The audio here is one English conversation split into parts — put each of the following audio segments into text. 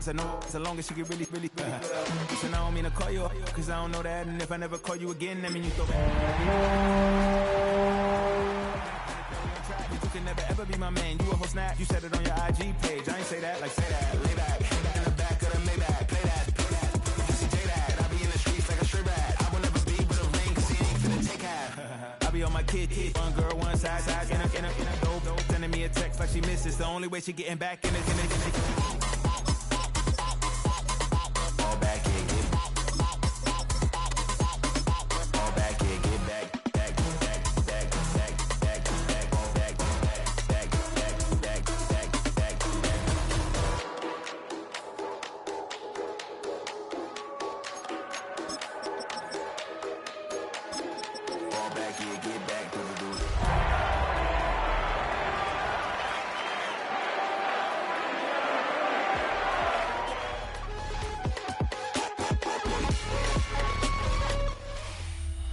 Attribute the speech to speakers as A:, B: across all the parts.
A: I know as long as she get really Listen, I don't mean to call you up, cause I don't know that. And if I never call you again, that mean you throw back. You can never ever be my man. You a whole snap, you said it on your IG page. I ain't say that, like say that. Lay back, in the back of the Maybach. Play that. You see J that. I be in the streets like a stray rat. I will never be with a ring, cause he ain't finna take half. I be on my kid. One girl, one side, in a dope. Sending me a text like she misses. The only way she getting back in it.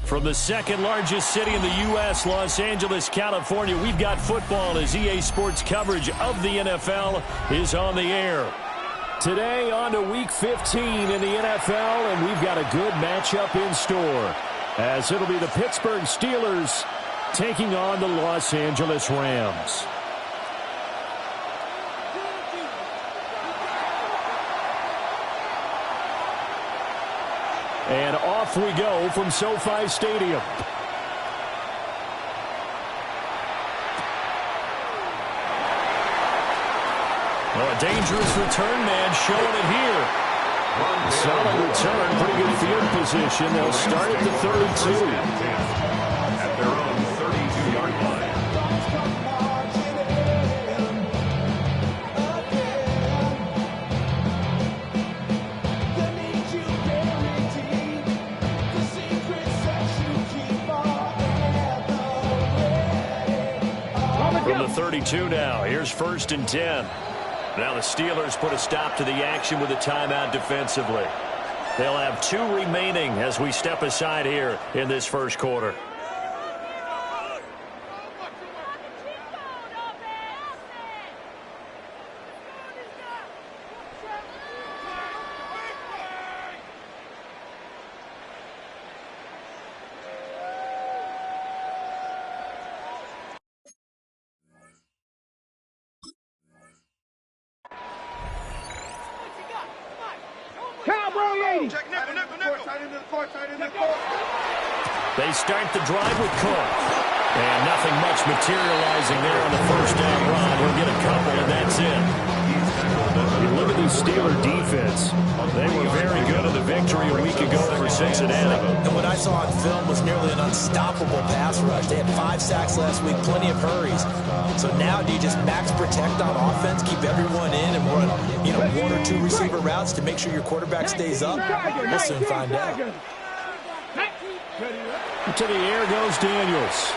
B: From the second largest city in the U.S., Los Angeles, California, we've got football as EA Sports coverage of the NFL is on the air. Today on to Week 15 in the NFL, and we've got a good matchup in store, as it'll be the Pittsburgh Steelers taking on the Los Angeles Rams. And off we go from SoFi Stadium. Well, a dangerous return man showing it here. Solid return, pretty good field position. They'll start at the 32.
C: At their own 32-yard line.
B: From the 32 now, here's 1st and 10. Now the Steelers put a stop to the action with a timeout defensively. They'll have 2 remaining as we step aside here in this first quarter. They start the drive with Cook. And nothing much materializing there on the first down run. He'll get a couple, and that's it. You look at the Steeler defense. They were very good in the victory a week ago over Cincinnati.
D: And what I saw on film was nearly an unstoppable pass rush. They had 5 sacks last week, plenty of hurries. So now do you just max protect on offense, keep everyone in, and run 1 or 2 receiver routes to make sure your quarterback stays up? We'll soon find out.
B: To the air goes Daniels.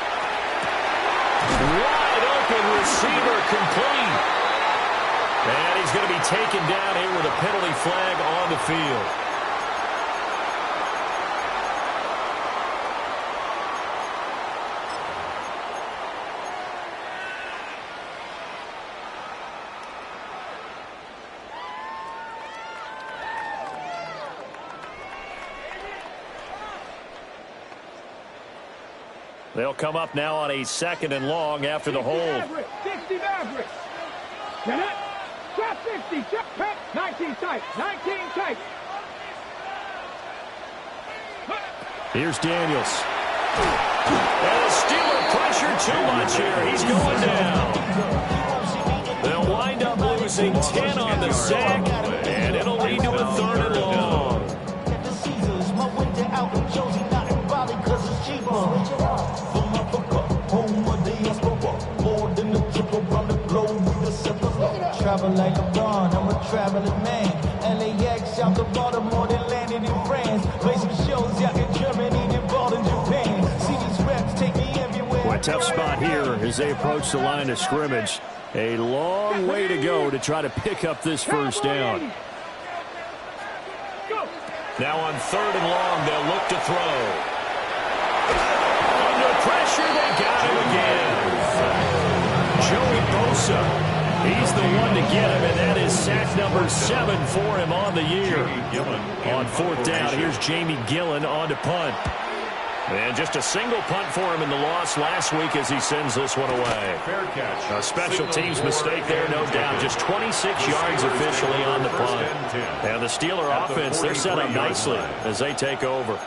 B: Wide open receiver complete. And he's going to be taken down here with a penalty flag on the field. They'll come up now on a 2nd and long after the hold.
E: 60 Maverick. Get it. Trap 50. Trap 19 tight. 19 tight.
B: Here's Daniels. And the Steeler pressure too much here. He's going down. They'll wind up losing 10 on the sack, and it'll lead to a 3rd and long.
F: Travel like a bond, I'm a traveling man. LAX out to Baltimore, then landed in France. Play some shows out in Germany, then ball in Japan. See these reps take me everywhere.
B: Well, a tough spot here as they approach the line of scrimmage. A long way to go to try to pick up this first down. Now on 3rd and long, they'll look to throw. Under pressure, they got him again. Joey Bosa. He's the one to get him, and that is sack number 7 for him on the year. On 4th down, here's Jamie Gillen on to punt. And just a single punt for him in the loss last week as he sends this one away.
C: Fair catch.
B: A special teams mistake there, no doubt. Just 26 yards officially on the punt. And the Steeler offense, they're set up nicely as they take over.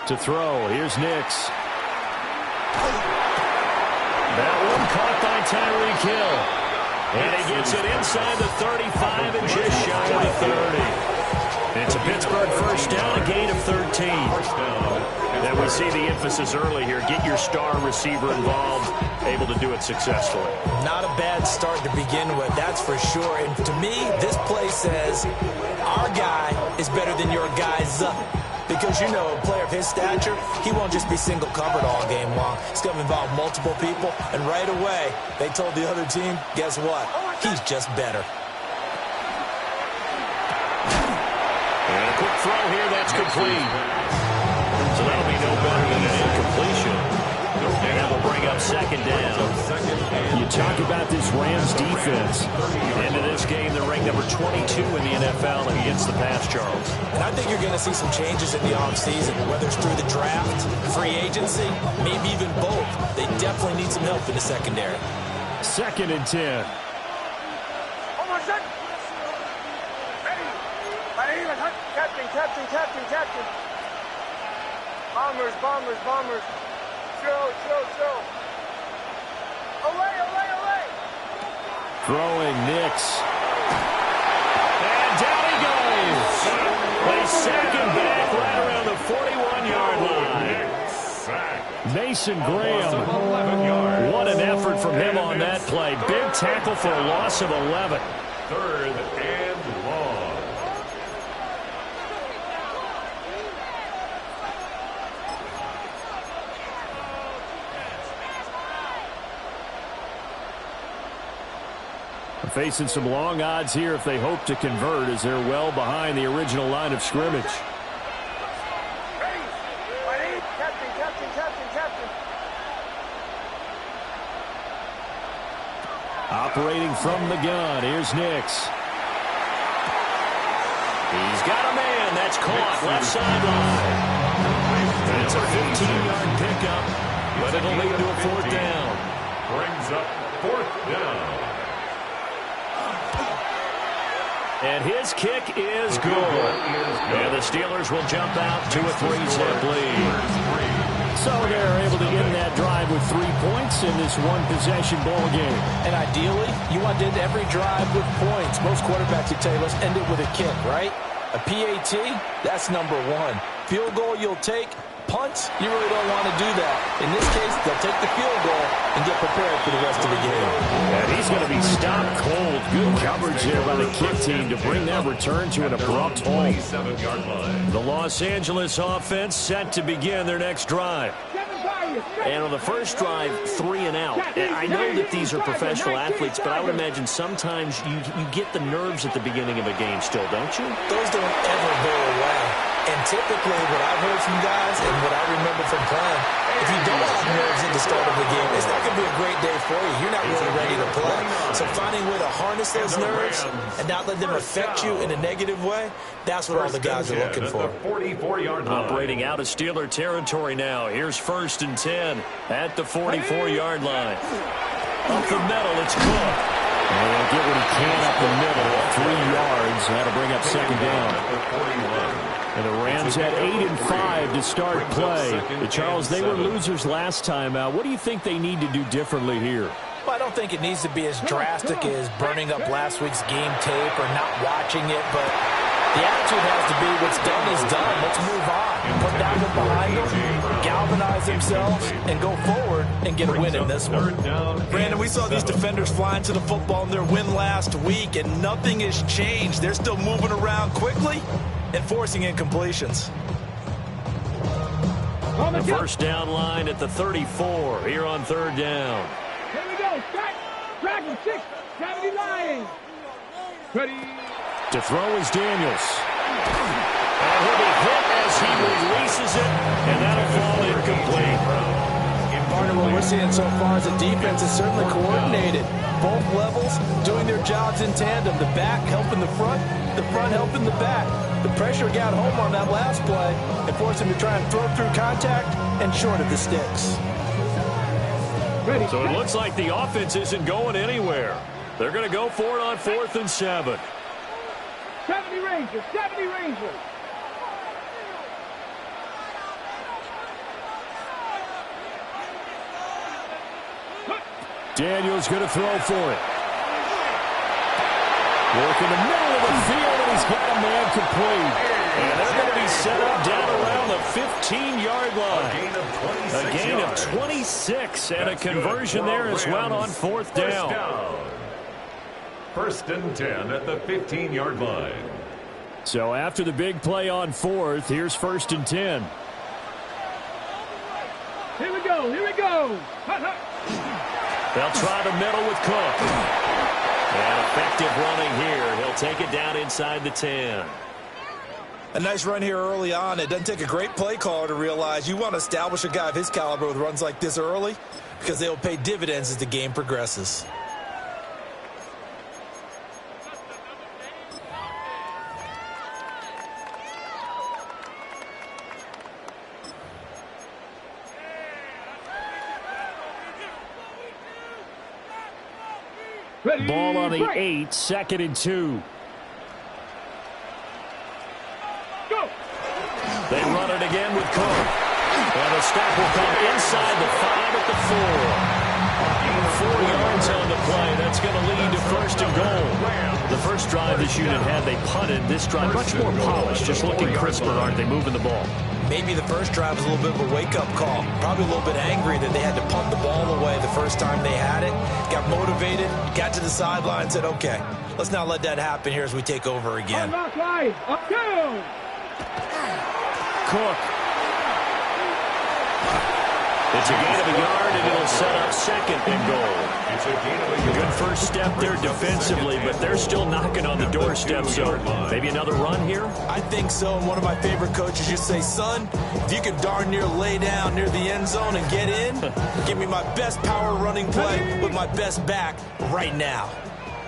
B: To throw, here's Nix. That one caught by Tyreek Hill. And he gets it inside the 35 and just shy of the 30. It's a Pittsburgh first down, a gain of 13. And we see the emphasis early here. Get your star receiver involved, able to do it successfully. Not a bad start to begin with, that's for sure. And to me, this play says our guy is better than your guy's because, you know, a player of his stature, he won't just be single covered all game long. It's going to involve multiple people. And right away, they told the other team, guess what? He's just better. And a quick throw here, that's complete. So that'll be no better than an incompletion. And that will bring up 2nd down. You talk about this Rams defense. Into this game, they're ranked number 22 in the NFL against the pass, Charles. And I think you're going to see some changes in the offseason, whether it's through the draft, free agency, maybe even both. They definitely need some help in the secondary. 2nd and 10.
E: Captain. Bombers. Show. Away.
B: Throwing Nix. And down he goes. They sack him back right around the 41-yard line. Mason Graham. What an effort from him on that play. Big tackle for a loss of 11.
C: 3rd and long.
B: Facing some long odds here if they hope to convert as they're well behind the original line of scrimmage.
E: Captain.
B: Operating from the gun, here's Nix. He's got a man, that's caught, left sideline. And it's a 15-yard pickup, but it'll lead to a 4th down.
C: Brings up 4th down.
B: And his kick is good. And the Steelers will jump out to a 3-zip lead. So they're able to end that drive with 3 points in this one-possession ball game.
D: And ideally, you want to end every drive with points. Most quarterbacks would tell you, let's end it with a kick, right? A PAT, that's number 1. Field goal you'll take. Punts, you really don't want to do that. In this case, they'll take the field goal and get prepared for the rest of the game.
B: And he's going to be stopped cold. Good coverage there by the kick team to bring that return to an abrupt halt. The Los Angeles offense set to begin their next drive. And on the first drive, 3 and out. I know that these are professional athletes, but I would imagine sometimes you get the nerves at the beginning of a game still, don't you?
D: Those don't ever go away. And typically what I've heard from guys and what I remember from playing, if you don't have nerves at the start of the game, it's not going to be a great day for you. You're not really ready to play. So finding a way to harness those nerves and not let them affect you in a negative way, that's what all the guys are looking for.
C: 44-yard line.
B: Operating out of Steeler territory now. Here's 1st and 10 at the 44-yard line. Up the middle, it's Cook. And he'll get what he can up the middle. 3 yards. That'll bring up 2nd down. And the Rams had 8 and 5 to start play. Charles, they were losers last time out. What do you think they need to do differently here?
D: Well, I don't think it needs to be as drastic as burning up last week's game tape or not watching it, but the attitude has to be what's done is done. Let's move on. Put that one behind them, galvanize themselves, and go forward and get a win in this one. Brandon, we saw these defenders flying to the football in their win last week, and nothing has changed. They're still moving around quickly and forcing incompletions.
B: The first down line at the 34 here on 3rd down.
E: Here we go. go. Set. Dragon 6. 70 line. Ready.
B: To throw is Daniels. And he'll be hit as he releases it, and that'll fall incomplete.
D: Partner, what we're seeing so far is the defense is certainly coordinated. Both levels doing their jobs in tandem. The back helping the front helping the back. The pressure got home on that last play and forced him to try and throw through contact and short of the sticks.
E: Ready.
B: So it looks like the offense isn't going anywhere. They're going to go for it on 4th and 7.
E: 70 Rangers. 70 Rangers.
B: Daniels going to throw for it. Work in the middle of the field, and he's got a man complete. And they're going to be set up down around the 15-yard line. A gain of 26, and a conversion there as well on 4th down.
C: 1st and 10 at the 15-yard line.
B: So after the big play on 4th, here's 1st and 10.
E: Here we go. Here we go.
B: They'll try the middle with Cook. And effective running here. He'll take it down inside the 10.
D: A nice run here early on. It doesn't take a great play caller to realize you want to establish a guy of his caliber with runs like this early because they will pay dividends as the game progresses.
E: Ready.
B: Ball on the
E: Break.
B: 8, 2nd and 2.
E: Go.
B: They run it again with Cook. And the stop will come inside the 5 at the 4. 4 yards on the play. That's going to lead to 1st and goal. The first drive this unit had, they punted. This drive much more polished, just looking crisper, aren't they, moving the ball?
D: Maybe the first drive was a little bit of a wake-up call. Probably a little bit angry that they had to punt the ball away the first time they had it. Got motivated, got to the sideline, said, okay, let's not let that happen here as we take over again.
E: Unlock line. Up down.
B: Cook. It's a gain of a yard, and it'll set up 2nd and goal.
C: It's a gain of a yard.
B: Good first step there defensively, but they're still knocking on the doorstep, so maybe another run here?
D: I think so, and one of my favorite coaches used to say, son, if you can darn near lay down near the end zone and get in, give me my best power running play with my best back right now.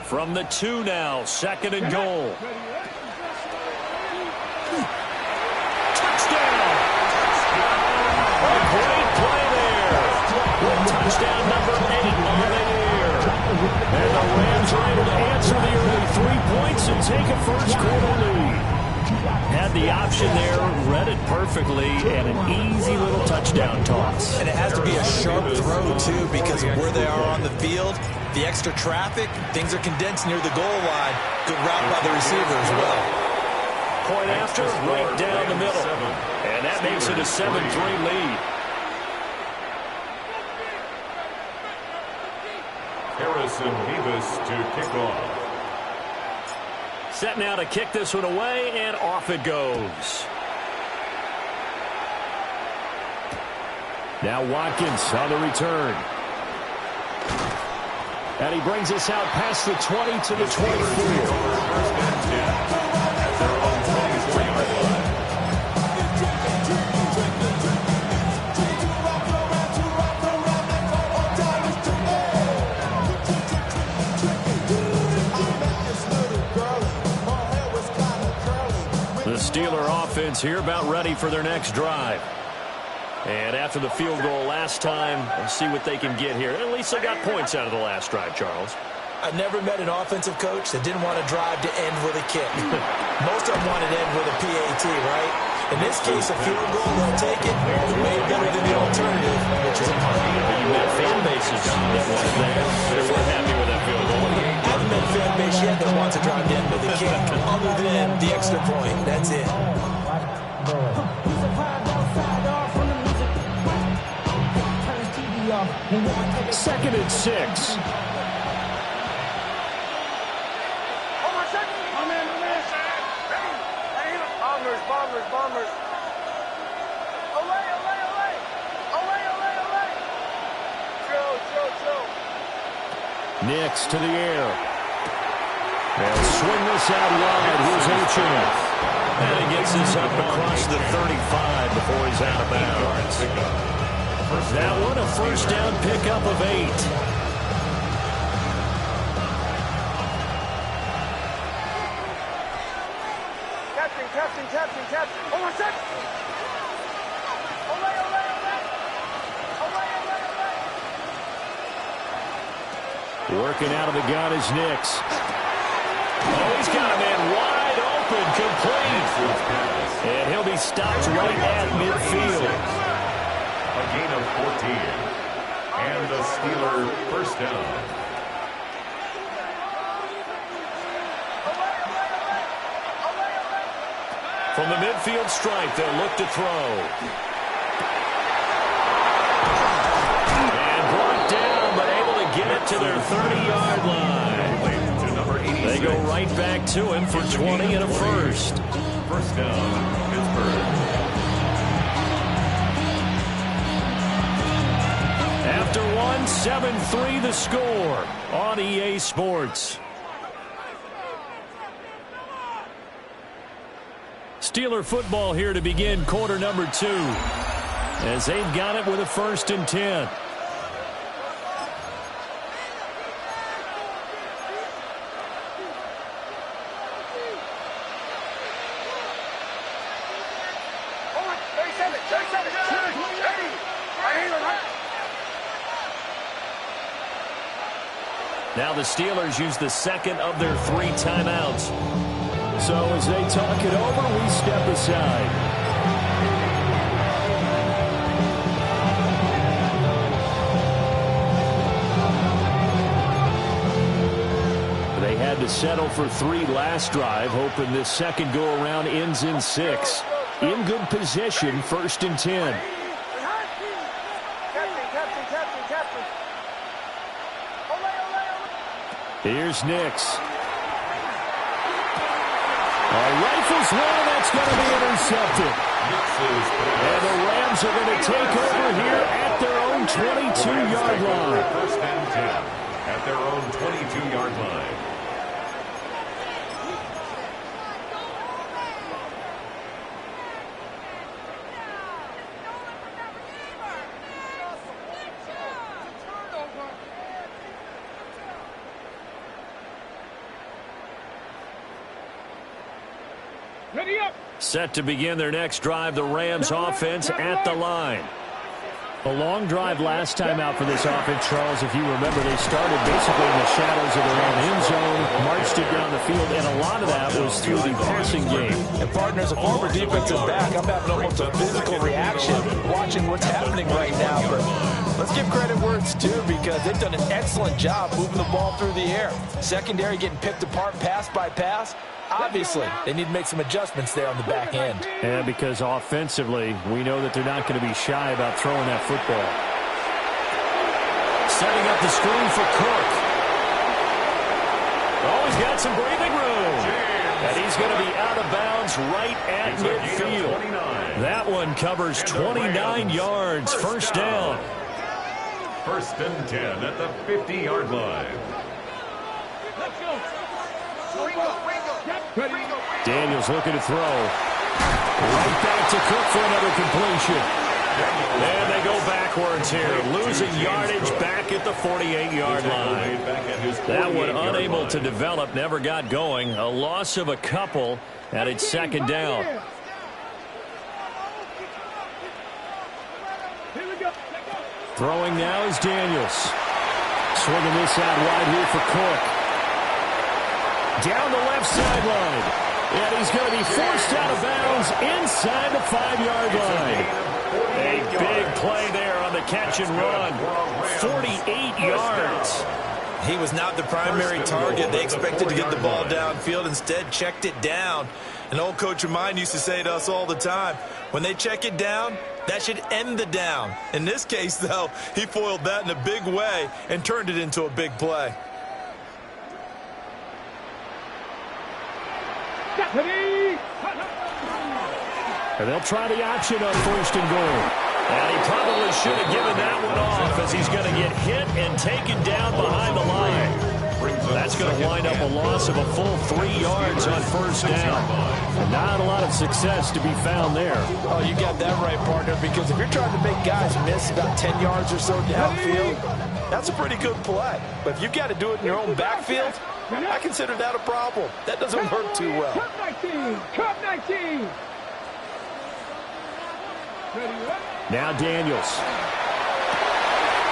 B: From the 2 now, 2nd and goal. Touchdown! A great play there. With touchdown number 8 on the year. And the Rams are able to answer the early 3 points and take a first-quarter lead. Had the option there, read it perfectly, and an easy little touchdown toss.
D: And it has to be a sharp throw, too, because of where they are on the field. The extra traffic, things are condensed near the goal line. Good route by the receiver as well.
B: Point after, right down the middle. And that makes it a 7-3 lead.
C: Harrison Davis to kick off.
B: Set now to kick this one away, and off it goes. Now Watkins on the return. And he brings us out past the 20 to the 24. Steeler offense here about ready for their next drive. And after the field goal last time, let's see what they can get here. At least they got points out of the last drive, Charles.
D: I've never met an offensive coach that didn't want to drive to end with a kick. Most of them wanted to end with a PAT, right? In this case, a field goal, they'll take it. Way better than the alternative, which is a punt.
B: You met fan bases that wanted that. They weren't happy with that field goal.
D: I haven't met a fan base yet that wants to drive to end with a kick, other than the extra point. That's it.
B: Second and 6.
E: Bombers. Away. Chill.
B: Nix to the air. They'll swing this out wide. Here's Uchin. And he gets this up across the 35 before he's out of bounds. That one a first down pickup of 8.
E: Captain. Hold on a second. Olay.
B: Working out of the gun is Nix. Oh, he's got a man wide open, complete. And he'll be stopped right at midfield.
C: A gain of 14. And the Steeler first down.
B: From the midfield stripe, they'll look to throw. And brought down, but able to get it to their 30-yard line. They go right back to him for 20 and a first.
C: First down, Pittsburgh.
B: After one, 7-3 the score on EA Sports. Steeler football here to begin quarter number 2. As they've got it with a 1st and 10. Now the Steelers use the second of their 3 timeouts. So as they talk it over, we step aside. They had to settle for 3 last drive, hoping this second go-around ends in 6. In good position, 1st and 10. Here's Nix. Rifles one, that's going to be intercepted. And the Rams are going to take over here at their own 22-yard line.
C: First and 10 at their own 22-yard line.
B: Set to begin their next drive, the Rams offense at the line. A long drive last time out for this offense, Charles. If you remember, they started basically in the shadows of their own end zone, marched it down the field, and a lot of that was through the passing game.
D: And partner, as a former defensive back, I'm having almost a physical reaction watching what's happening right now. But let's give credit where it's due, because they've done an excellent job moving the ball through the air. Secondary getting picked apart pass by pass. Obviously, they need to make some adjustments there on the back end.
B: Yeah, because offensively, we know that they're not going to be shy about throwing that football. Setting up the screen for Cook. Oh, he's got some breathing room. And he's going to be out of bounds right at midfield. That one covers 29 yards. First down.
C: First and 10 at the 50-yard line.
B: Daniels looking to throw. Right back to Cook for another completion. And they go backwards here, losing yardage back at the 48-yard line. That one unable to develop, never got going. A loss of a couple, and it's second down. Throwing now is Daniels. Swinging this out wide here for Cook. Down the left sideline. And he's going to be forced out of bounds inside the 5-yard line. A big play there on the catch and run. 48 yards.
D: He was not the primary target. They expected to get the ball downfield. Instead, checked it down. An old coach of mine used to say to us all the time, when they check it down, that should end the down. In this case, though, he foiled that in a big way and turned it into a big play.
B: And they'll try the option on 1st and goal. And he probably should have given that one off, as he's going to get hit and taken down behind the line. That's going to wind up a loss of a full 3 yards on first down. Not a lot of success to be found there.
D: Oh, you got that right, partner, because if you're trying to make guys miss about 10 yards or so downfield, that's a pretty good play. But if you've got to do it in your own backfield, I consider that a problem. That doesn't work too well.
E: Cup 19! Cup 19!
B: Now Daniels.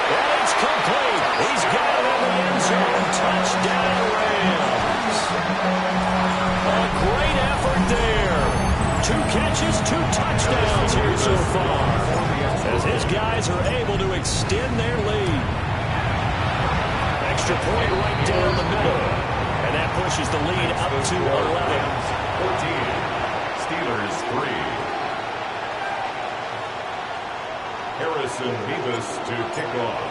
B: And it's complete. He's got it in the end zone. Touchdown, Rams. A great effort there. 2 catches, 2 touchdowns here so far, as his guys are able to extend their lead. Extra point right down the middle. And that pushes the lead up to 11.
C: 14. Steelers 3. Harrison Beavis to kick off.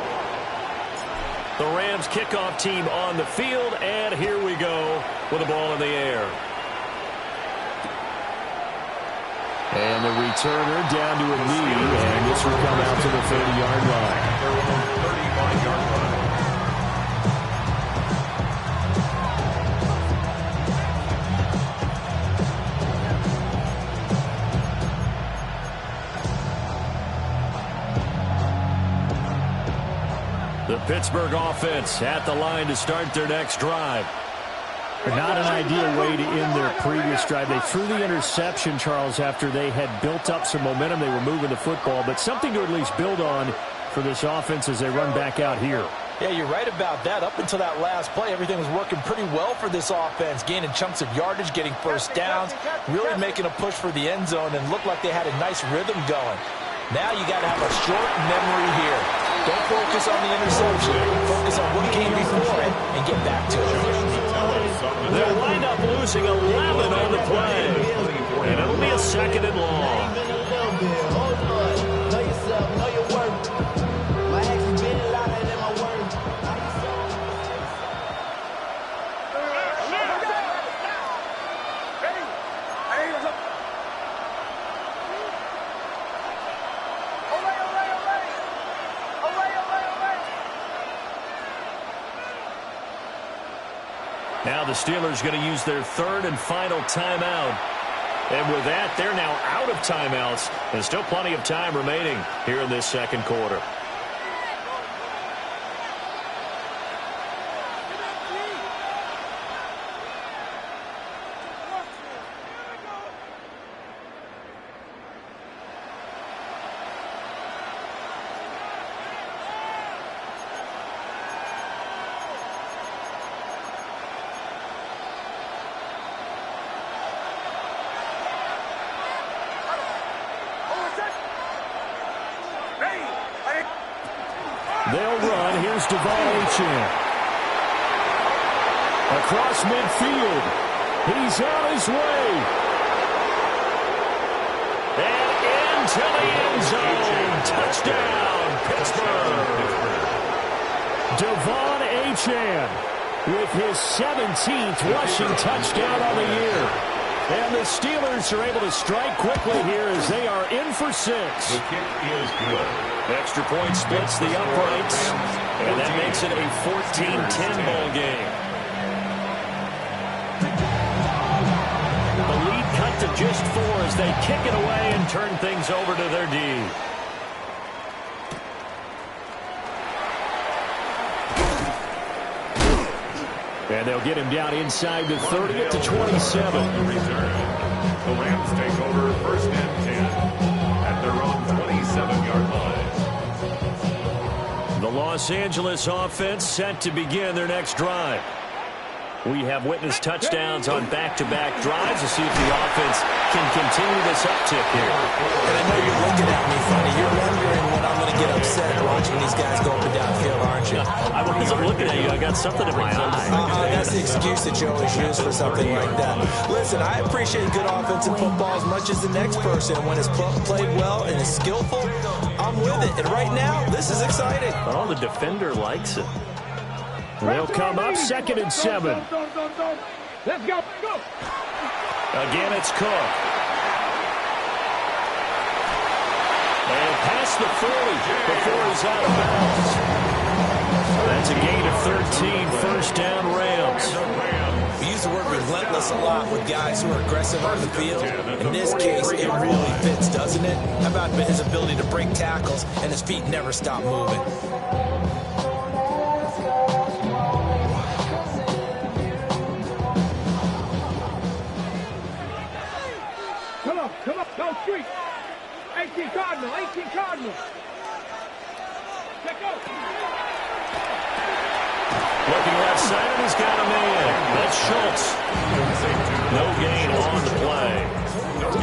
B: The Rams kickoff team on the field, and here we go with the ball in the air. And the returner down to a knee, and this will come out to the 30-yard line.
C: Their own 35-yard line.
B: The Pittsburgh offense at the line to start their next drive. Not an ideal way to end their previous drive. They threw the interception, Charles, after they had built up some momentum. They were moving the football, but something to at least build on for this offense as they run back out here.
D: Yeah, you're right about that. Up until that last play, everything was working pretty well for this offense, gaining chunks of yardage, getting first downs, really making a push for the end zone, and looked like they had a nice rhythm going. Now you got to have a short memory here. Don't focus on the interception. Focus on what came before it and get back to it.
B: They'll wind up losing 11 on the play. And it'll be a 2nd and long. Now the Steelers going to use their 3rd and final timeout. And with that, they're now out of timeouts. And still plenty of time remaining here in this 2nd quarter. They'll run. Here's Devon Achane. Across midfield. He's on his way. And into the end zone. Touchdown, Pittsburgh. Devon Achane with his 17th rushing touchdown on the year. And the Steelers are able to strike quickly here as they are in for 6.
C: The kick is good.
B: Extra point splits the uprights, and that makes it a 14-10 ball game. The lead cut to just 4 as they kick it away and turn things over to their D. And they'll get him down inside the 30 to 27.
C: The return. The Rams take over 1st and 10 at their own 27-yard line.
B: The Los Angeles offense set to begin their next drive. We have witnessed touchdowns on back-to-back drives to see if the offense can continue this uptick here.
D: And I know you're looking at me funny. You're wondering when I'm going to get upset watching these guys go up and down the field, aren't you?
B: I wasn't looking at you. I got something in my eye.
D: That's the excuse that you always use for something like that. Listen, I appreciate good offensive football as much as the next person. When it's played well and is skillful, I'm with it. And right now, this is exciting.
B: Well, the defender likes it. They'll come up 2nd and 7.
E: Let's go. Go.
B: Again, it's Cook. And past the 40 before he's out of bounds. That's a gain of 13, first down Rams.
D: We use the word relentless a lot with guys who are aggressive on the field. In this case, it really fits, doesn't it? How about his ability to break tackles and his feet never stop moving?
E: Come on, go street. 18 Cardinal, 18 Cardinal. Check out.
B: Looking left side, and he's got a man. That's Schultz. No gain on the play.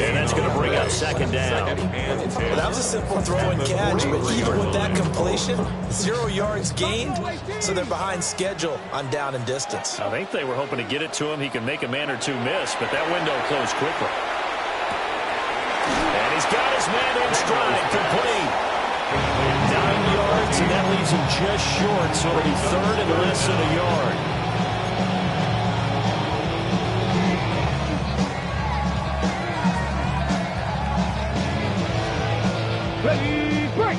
B: And that's going to bring up second down.
D: Well, that was a simple throw and catch, but even with that completion, 0 yards gained, so they're behind schedule on down and distance.
B: I think they were hoping to get it to him. He can make a man or two miss, but that window closed quickly. And he's got his man in stride, complete. 9 yards, and that leaves him just short, so it'll be third and less than a yard.
E: Ready, break.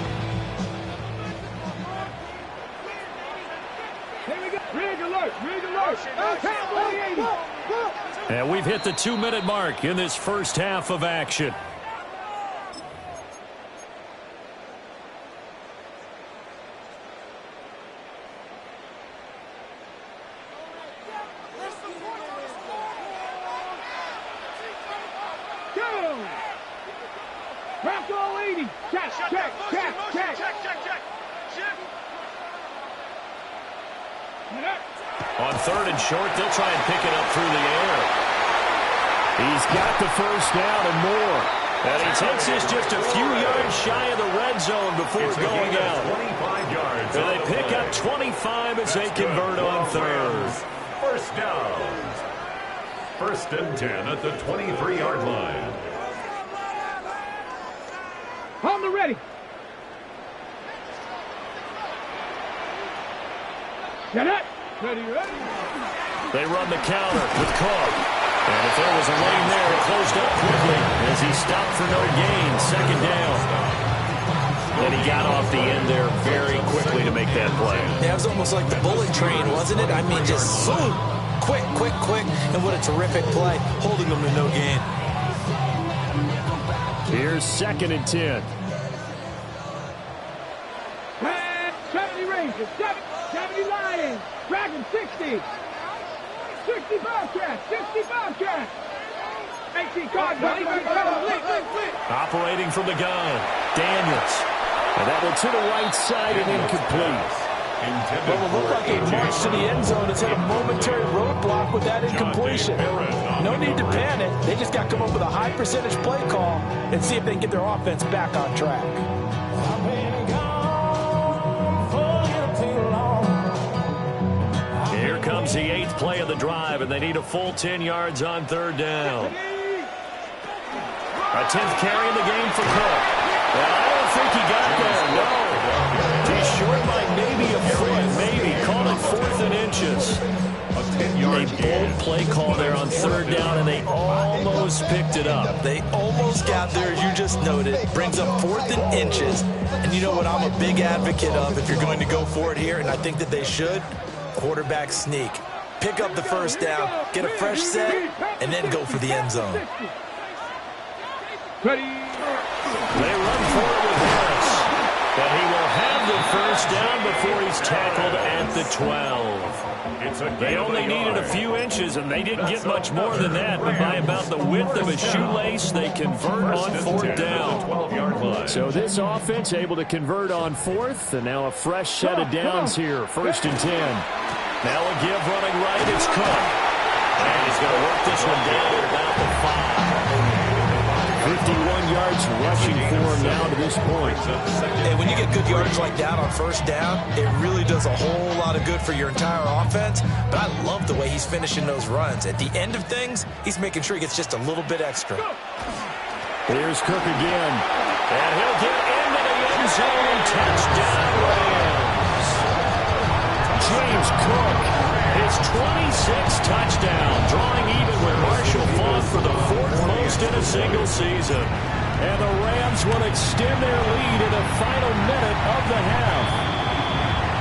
E: Here we go. Rig alert, rig alert. Cowboy 80.
B: And we've hit the 2-minute mark in this first half of action.
E: Bronco 80. Check.
B: On third and short, they'll try and pick it up through the air. He's got the first down and more. And he takes this just a few yards shy of the red zone before going out.
C: 25 yards.
B: And they pick up 25 as they convert on third.
C: First down. First and 10 at the 23-yard line.
E: On the ready. Get it. Ready.
B: They run the counter with Cook. And if there was a lane there, it closed up quickly as he stopped for no gain. Second down. And he got off the end there very quickly to make that play.
D: Yeah, it was almost like the bullet train, wasn't it? I mean, just zoom. Quick. And what a terrific play, holding them to no gain.
B: Here's second and 10.
E: 70 Rangers, 70 Lions, Dragon 60. 60 Bobcats, 60 Bobcats. 18 Cardinals, 18 Cardinals.
B: Operating from the gun, Daniels. And that one to the right side and incomplete.
D: Well, it looked like a march to the end zone. It's hit a momentary roadblock with that incompletion. No need to panic. They just got to come up with a high percentage play call and see if they can get their offense back on track.
B: Here comes the 8th play of the drive, and they need a full 10 yards on third down. A 10th carry in the game for Cook. Well, I don't think he got there, no. He's short by maybe a foot, maybe. Call it 4th and inches. A bold play call there on third down, and they almost picked it up.
D: They almost got there, you just noted. Brings up 4th and inches. And you know what I'm a big advocate of if you're going to go for it here, and I think that they should? Quarterback sneak. Pick up the first down, get a fresh set, and then go for the end zone.
E: Ready.
B: They run for it with Harris. But he will have the first down before he's tackled at the 12. They only needed a few inches, and they didn't get much more than that. But by about the width of a shoelace, they convert on 4th down. So this offense able to convert on 4th, and now a fresh set of downs here. 1st and 10. Now a give running right. It's Cook. And he's going to work this one down at about the 5. 51 yards rushing for him now to this point.
D: And when you get good yards like that on first down, it really does a whole lot of good for your entire offense. But I love the way he's finishing those runs. At the end of things, he's making sure he gets just a little bit extra.
B: Here's Cook again. And he'll get into the end zone. Touchdown, Rams. James Cook, his 26th touchdown, drawing even with Marshall Faulk for the 4th most in a single season. And the Rams will extend their lead in the final minute of the half.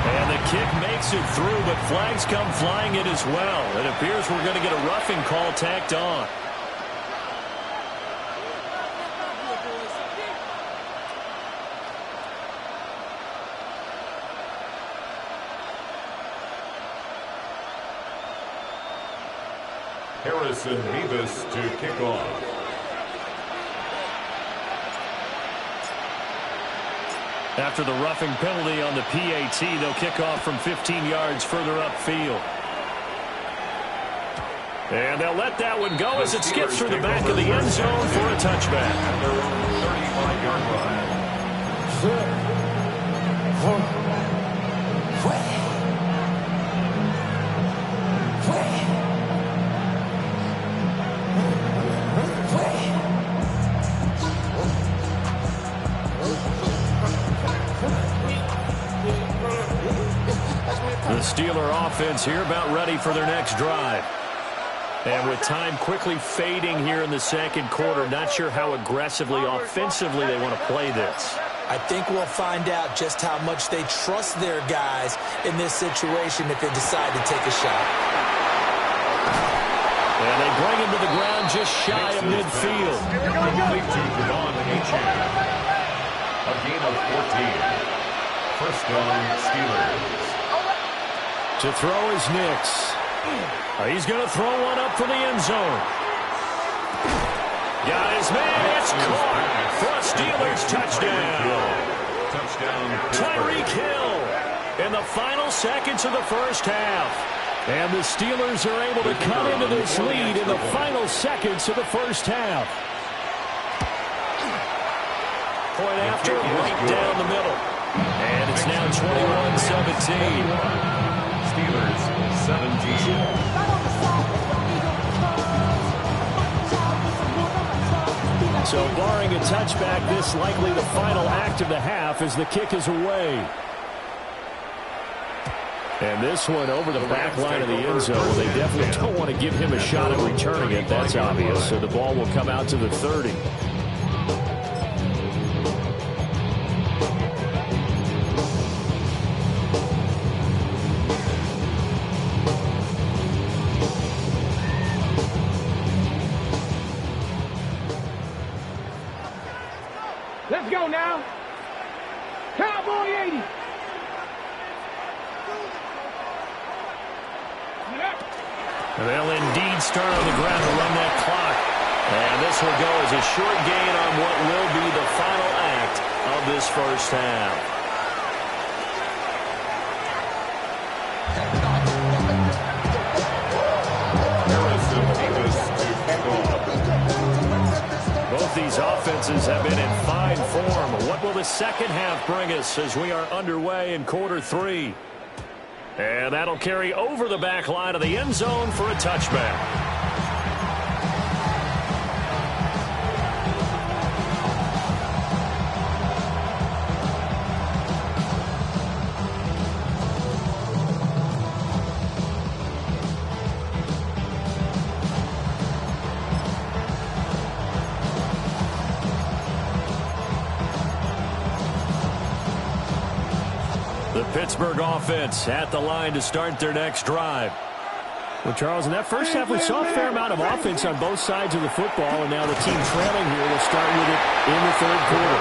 B: And the kick makes it through, but flags come flying in as well. It appears we're going to get a roughing call tacked on.
C: Harrison Davis to kick off.
B: After the roughing penalty on the PAT, they'll kick off from 15 yards further upfield. And they'll let that one go as it skips through the back of the end zone for a touchback.
C: At their own 35-yard line.
B: The Steeler offense here about ready for their next drive. And with time quickly fading here in the second quarter, not sure how aggressively, offensively they want to play this.
D: I think we'll find out just how much they trust their guys in this situation if they decide to take a shot.
B: And they bring him to the ground just shy of midfield.
C: Complete to Devon Achane. A gain of 14. First down, Steelers.
B: To throw is Nix. He's going to throw one up for the end zone. Got his man. It's caught for a Steelers touchdown. Tyreek Hill in the final seconds of the first half. And the Steelers are able to cut into this lead in the final seconds of the first half. Point after, right down the middle. And it's now 21-17.
C: Steelers 17.
B: So barring a touchback, this likely the final act of the half as the kick is away. And this one over the back line of the end zone. Well, they definitely don't want to give him a shot at returning it. That's obvious. So the ball will come out to the 30.
E: Let's go now. Cowboy 80.
B: And they'll indeed start on the ground to run that clock. And this will go as a short gain on what will be the final act of this first half.
C: Harrison Davis to kick off.
B: Both these offenses have been in fine form. What will the second half bring us as we are underway in quarter three? And that'll carry over the back line of the end zone for a touchback. Pittsburgh offense at the line to start their next drive. Well, Charles, in that first half, we saw a fair amount of offense on both sides of the football, and now the team trailing here will start with it in the third quarter.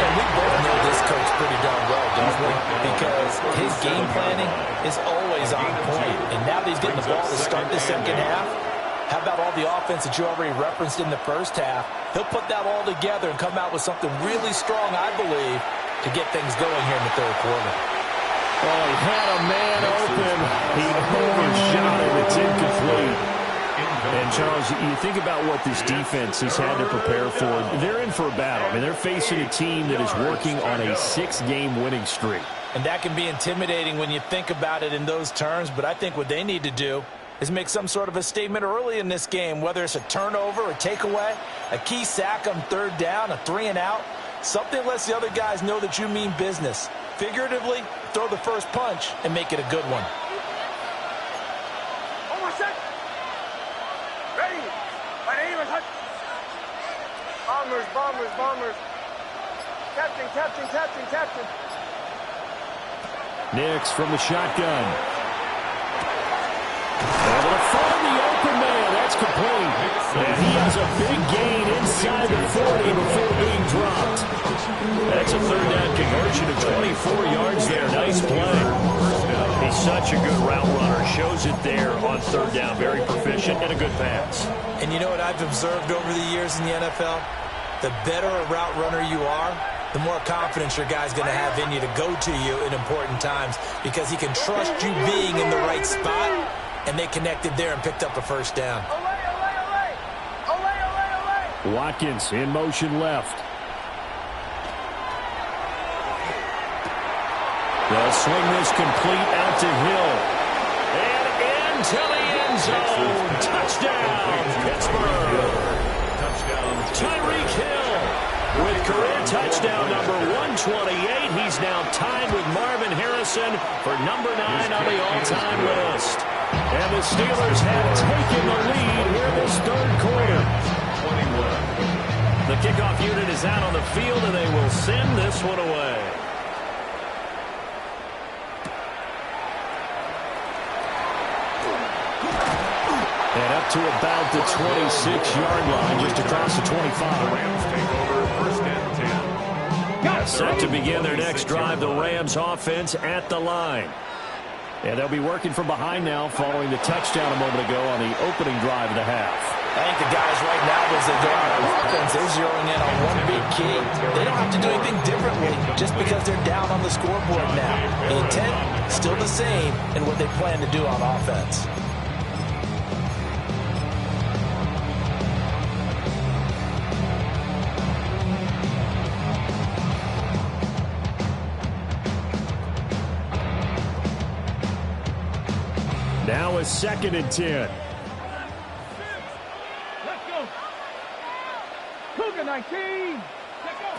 D: And we both know this coach pretty darn well, don't we? Because his game planning is always on point. And now that he's getting the ball to start the second half, how about all the offense that you already referenced in the first half? He'll put that all together and come out with something really strong, I believe, to get things going here in the third quarter.
B: Oh, he had a man open. He overshot it. It's incomplete. And, Charles, you think about what this defense has had to prepare for. They're in for a battle. I mean, they're facing a team that is working on a 6-game winning streak.
D: And that can be intimidating when you think about it in those terms, but I think what they need to do is make some sort of a statement early in this game, whether it's a turnover, a takeaway, a key sack on third down, a 3-and-out. Something lets the other guys know that you mean business. Figuratively, throw the first punch and make it a good one.
E: Almost set. Ready. My name is Hut. Bombers, bombers, bombers. Captain, captain, captain, captain.
B: Nix from the shotgun. Able to find the open man. That's complete. And he has a big gain inside the 40 before being dropped. That's a third down conversion of 24 yards there. Nice play. He's such a good route runner. Shows it there on third down. Very proficient and a good pass.
D: And you know what I've observed over the years in the NFL? The better a route runner you are, the more confidence your guy's going to have in you to go to you in important times because he can trust you being in the right spot, and they connected there and picked up a first down.
B: Watkins in motion left. They'll swing this complete out to Hill. And into the end zone. Touchdown, Pittsburgh.
C: Touchdown,
B: Tyreek Hill with career touchdown number 128. He's now tied with Marvin Harrison for number 9 on the all-time list. And the Steelers have taken the lead here this third quarter.
C: 21.
B: The kickoff unit is out on the field, and they will send this one away. And up to about the 26-yard line, just across the 25.
C: Rams take over first and 10.
B: Set to begin their next drive, the Rams offense at the line. And they'll be working from behind now following the touchdown a moment ago on the opening drive of the half.
D: I think the guys right now, as they go out on offense, they're zeroing in on one big key. They don't have to do anything differently just because they're down on the scoreboard now. The intent, still the same in what they plan to do on offense.
B: Now a 2nd and 10.
E: Let's go. Cougar 19. Let's go.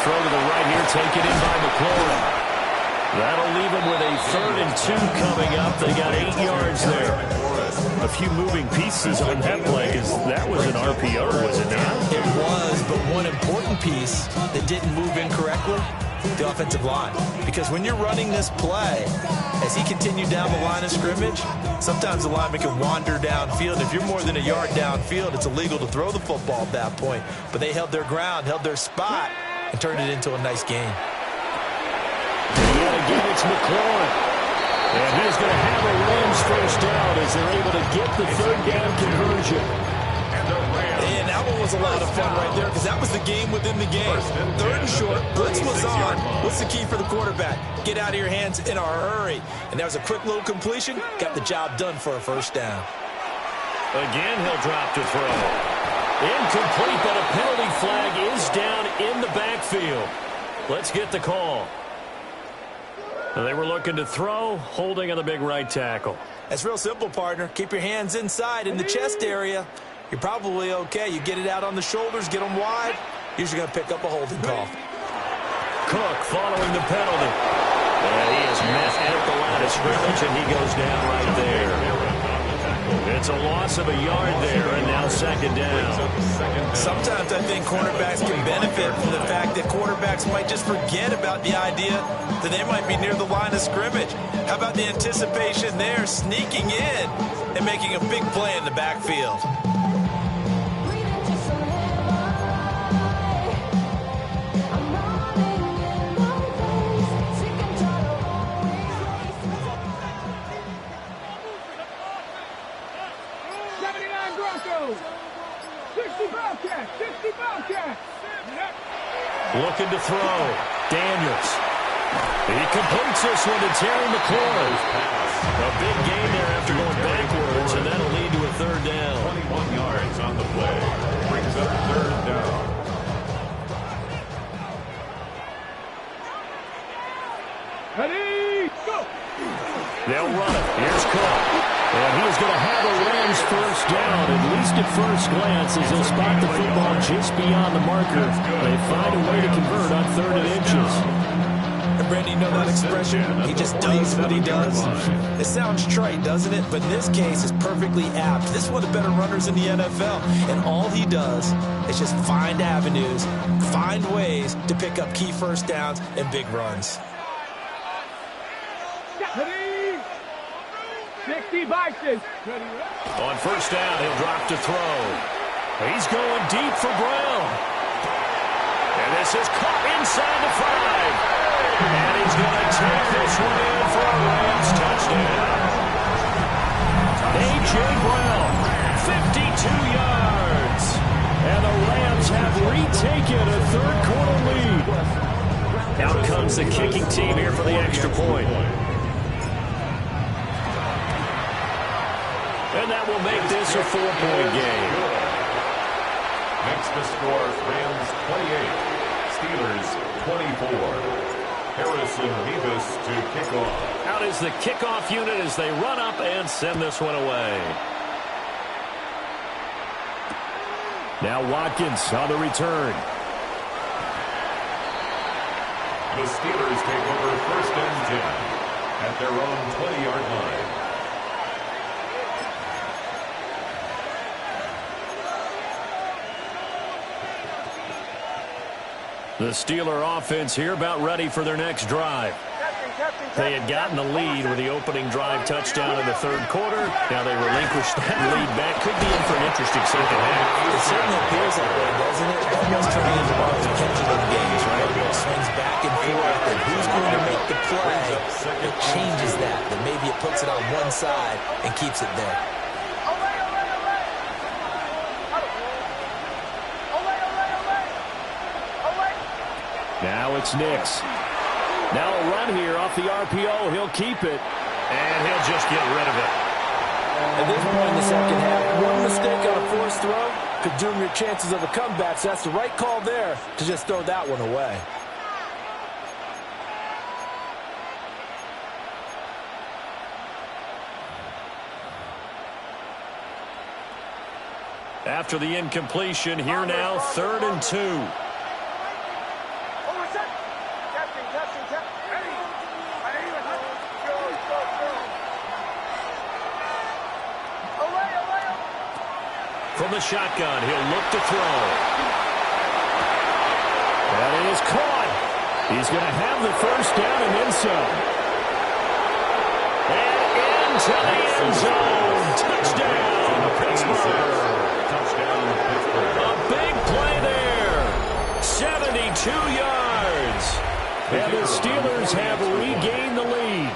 B: Throw to the right here, taken in by McLaurin. That'll leave them with a 3rd and 2 coming up. They got 8 yards there. A few moving pieces on that play because that was an RPO, was it not?
D: It was, but one important piece that didn't move incorrectly, the offensive line. Because when you're running this play, as he continued down the line of scrimmage, sometimes the lineman can wander downfield. If you're more than a yard downfield, it's illegal to throw the football at that point. But they held their ground, held their spot, and turned it into a nice game.
B: And yet again, it's McLaurin. And he's going to have a Rams first down as they're able to get the 3rd down conversion.
D: And that one was a lot of fun right there because that was the game within the game. 3rd and short, blitz was on. What's the key for the quarterback? Get out of your hands in a hurry. And that was a quick little completion. Got the job done for a first down.
B: Again, he'll drop to throw. Incomplete, but a penalty flag is down in the backfield. Let's get the call. They were looking to throw, holding on the big right tackle.
D: That's real simple, partner. Keep your hands inside in the chest area. You're probably okay. You get it out on the shoulders, get them wide. Usually going to pick up a holding call.
B: Cook following the penalty. And he is met at the line of scrimmage, and he goes down right there. It's a loss of a yard there, and now 2nd down.
D: Sometimes I think cornerbacks can benefit from the fact that quarterbacks might just forget about the idea that they might be near the line of scrimmage. How about the anticipation there, sneaking in and making a big play in the backfield?
B: Looking to throw. Daniels. He completes this one to Terry McLaurin. A big gain there after going backwards, and that'll lead to a 3rd down.
C: 21 yards on the play. Brings up 3rd down.
E: Ready, go.
B: They'll run it. Here's Cook. And he's going to have a Rams first down, at least at first glance, as they'll spot the football just beyond the marker. They find a way to convert on 3rd and inches.
D: And Randy, you know that expression? He just does what he does. It sounds trite, doesn't it? But in this case, it's perfectly apt. This is one of the better runners in the NFL. And all he does is just find avenues, find ways to pick up key first downs and big runs.
E: 60 boxes.
B: On first down, he'll drop to throw. He's going deep for Brown. And this is caught inside the 5. And he's going to take this one in for a Rams touchdown. A.J. Brown, 52 yards. And the Rams have retaken a third-quarter lead. Out comes the kicking team here for the extra point. And that will make this a 4-point game.
C: Next to score, Rams 28, Steelers 24. Harrison Mevis to kick off.
B: Out is the kickoff unit as they run up and send this one away. Now Watkins on the return.
C: The Steelers take over first and 10 at their own 20-yard line.
B: The Steeler offense here about ready for their next drive. They had gotten the lead with the opening drive touchdown in the third quarter. Now they relinquished that lead back. Could be in for an interesting second half.
D: It certainly appears that way, doesn't it? Almost turning into one of the pendulum games, right? It swings back and forth, and who's going to make the play that changes that? That maybe it puts it on one side and keeps it there.
B: Now it's Nix. Now a run here off the RPO. He'll keep it, and he'll just get rid of it.
G: At this point in the second half, one mistake on a forced throw could doom your chances of a comeback, so that's the right call there to just throw that one away.
B: After the incompletion, here now, 3rd and 2. From the shotgun, he'll look to throw. That is caught. He's going to have the first down and then some. And into the end zone. Touchdown, Pittsburgh.
C: Touchdown, Pittsburgh.
B: A big play there. 72 yards. And the Steelers have regained the lead.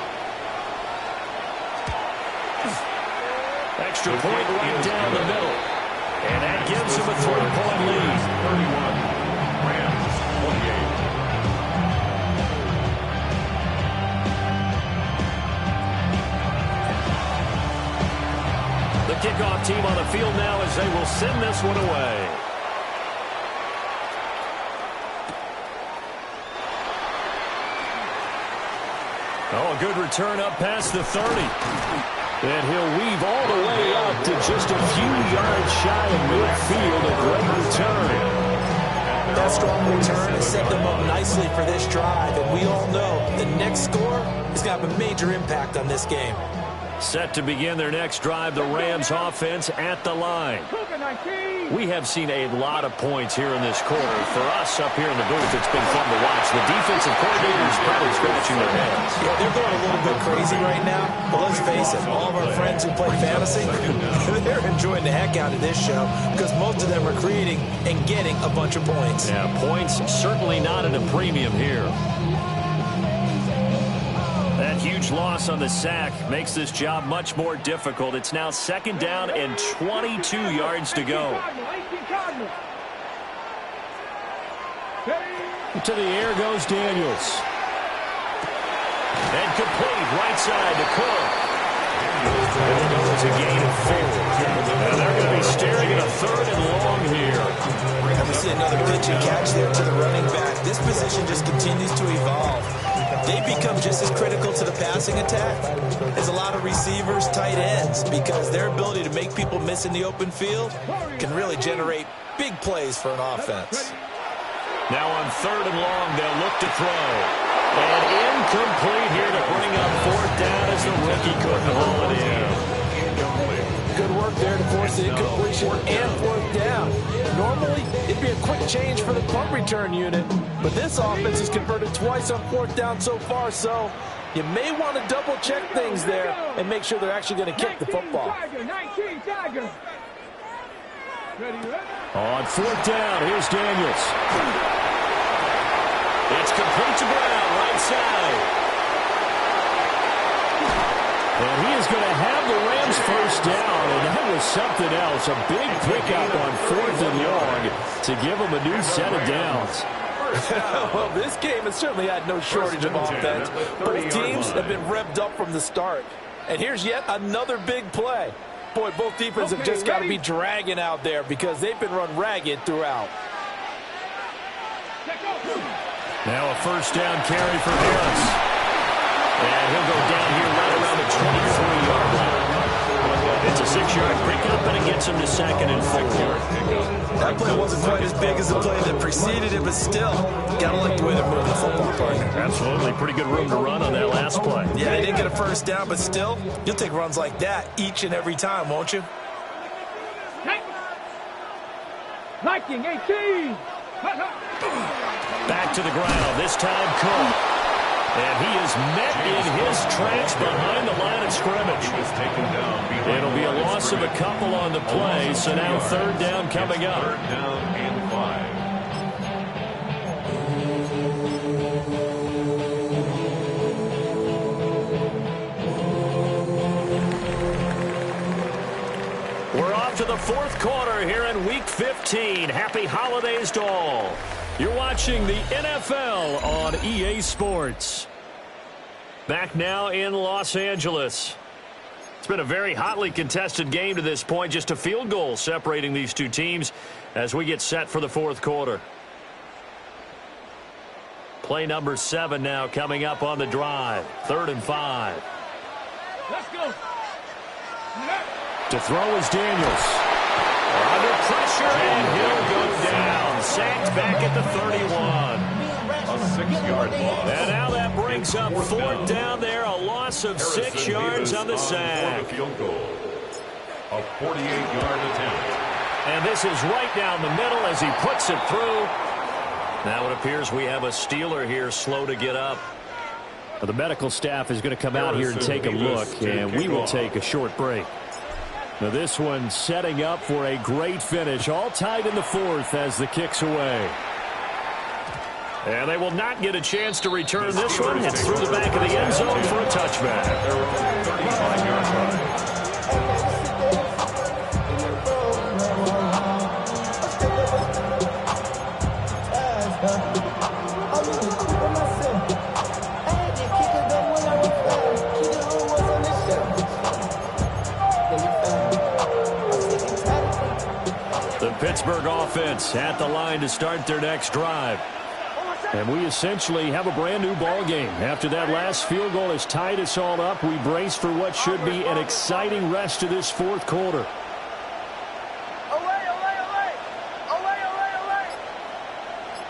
B: Extra point right down the middle. And that gives him a 3-point lead.
C: 31. Rams 28.
B: The kickoff team on the field now as they will send this one away. Oh, a good return up past the 30. And he'll weave all the way up to just a few yards shy of midfield. A great return.
D: That strong return has set them up nicely for this drive. And we all know the next score is going to have a major impact on this game.
B: Set to begin their next drive, the Rams offense at the line. We have seen a lot of points here in this quarter. For us up here in the booth, it's been fun to watch. The defensive coordinators probably scratching their heads.
D: Yeah, they're going a little bit crazy right now. But let's face it, all of our friends who play fantasy, they're enjoying the heck out of this show because most of them are creating and getting a bunch of points.
B: Yeah, points certainly not at a premium here. That huge loss on the sack makes this job much more difficult. It's now 2nd down and 22 yards to go. To the air goes Daniels. And complete right side to Cook. It's a gain of 4. And they're going to be staring at a 3rd and long here.
D: And we see another pitch and catch there to the running back. This position just continues to evolve. They become just as critical to the passing attack as a lot of receivers, tight ends, because their ability to make people miss in the open field can really generate big plays for an offense.
B: Now on 3rd and long, they'll look to throw. And Incomplete here to bring up fourth down as the rookie couldn't haul it in.
G: Good work there to force the incompletion and fourth down. Normally, it'd be a quick change for the punt return unit, but this offense has converted twice on fourth down so far, so you may want to double-check things there and make sure they're actually going to kick the football.
B: On fourth down, here's Daniels. It's complete to Brown, right side. And he is going to have the Rams first down, and that was something else. A big pickup on fourth and long to give them a new set of downs.
G: Well, this game has certainly had no shortage of offense. Both teams have been revved up from the start. And here's yet another big play. Boy, both defenses have just got to be dragging out there because they've been run ragged throughout.
B: Now a first down carry for Harris. And he'll go down here right around the 23-yard line. It's a 6-yard pickup, and it gets him to second and 4.
D: That play wasn't quite as big as the play that preceded it, but still, got to like the way they're moving the football, partner.
B: Absolutely. Pretty good room to run on that last play.
D: Yeah, they didn't get a first down, but still, you'll take runs like that each and every time, won't you?
E: Viking 18.
B: Back to the ground. This time, Cook. And he is met in his tracks behind the line of scrimmage. It'll be a loss of a couple on the play, so now third down coming up.
C: Third down and 5.
B: We're off to the fourth quarter here in Week 15. Happy holidays to all. You're watching the NFL on EA Sports. Back now in Los Angeles. It's been a very hotly contested game to this point. Just a field goal separating these two teams as we get set for the fourth quarter. Play number 7 now coming up on the drive. 3rd and 5.
E: Let's go.
B: To throw is Daniels. Under pressure, and he'll go down. Sacked back at the 31.
C: A 6-yard loss.
B: And now that brings up fourth down there. A loss of 6 yards on the sack.
C: Field goal. A 48-yard attempt.
B: And this is right down the middle as he puts it through. Now it appears we have a Steeler here slow to get up. The medical staff is going to come out here and take a look, and we will take a short break. Now this one setting up for a great finish. All tied in the fourth as the kick's away. And they will not get a chance to return this one. It's through the back of the end zone for a touchback.
C: 35-yard line.
B: The Pittsburgh offense at the line to start their next drive. And we essentially have a brand new ball game. After that last field goal has tied us all up, we brace for what should be an exciting rest of this fourth quarter.